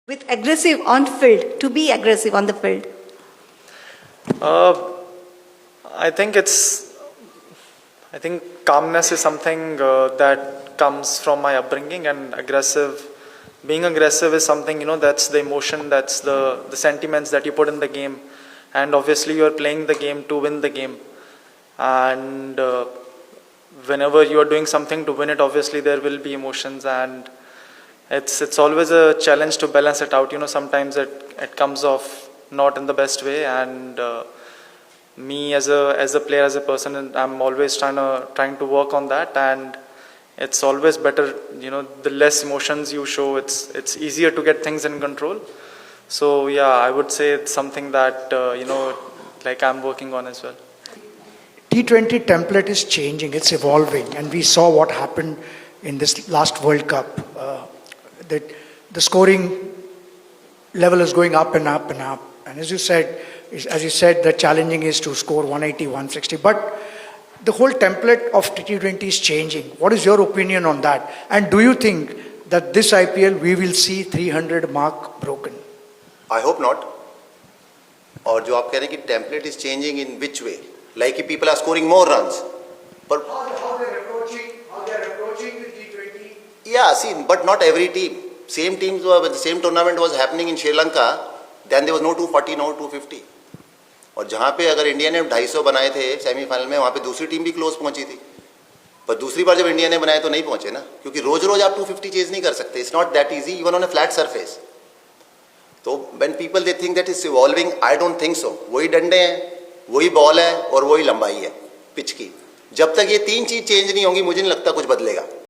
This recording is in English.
with aggressive on field, to be aggressive on the field? I think calmness is something that comes from my upbringing, and being aggressive is something, that's the emotion, that's the sentiments that you put in the game. And obviously you're playing the game to win the game. And whenever you are doing something to win it, obviously there will be emotions, and it's always a challenge to balance it out. Sometimes it comes off not in the best way, and me as a player, as a person, and I'm always trying to work on that. And it's always better, the less emotions you show, it's easier to get things in control. So yeah, I would say it's something that like I'm working on as well. T20 template is changing, it's evolving, and we saw what happened in this last World Cup. That the scoring level is going up and up and up. And as you said, the challenging is to score 180, 160. But the whole template of T20 is changing. What is your opinion on that? And do you think that this IPL we will see 300 mark broken? I hope not. और जो आप कह रहे हैं कि template is changing in which way? Like people are scoring more runs. But how they're approaching the T20? Yeah, see, but not every team. Same teams were, when the same tournament was happening in Sri Lanka, then there was no 240, no 250. और जहाँ पे अगर India ने 250 बनाए थे semifinal में, वहाँ पे दूसरी टीम भी क्लोज पहुंची थी. पर दूसरी बार जब इंडिया ने बनाए तो नहीं पहुंचे ना, क्योंकि रोज रोज आप 250 चेज नहीं कर सकते. It's not that easy even on a flat surface. तो when people they think that it's evolving, I don't think so. वही डंडे हैं, वही बॉल है और वही लंबाई है पिच की. जब तक ये तीन चीज चेंज नहीं होंगी, मुझे नहीं लगता कुछ बदलेगा.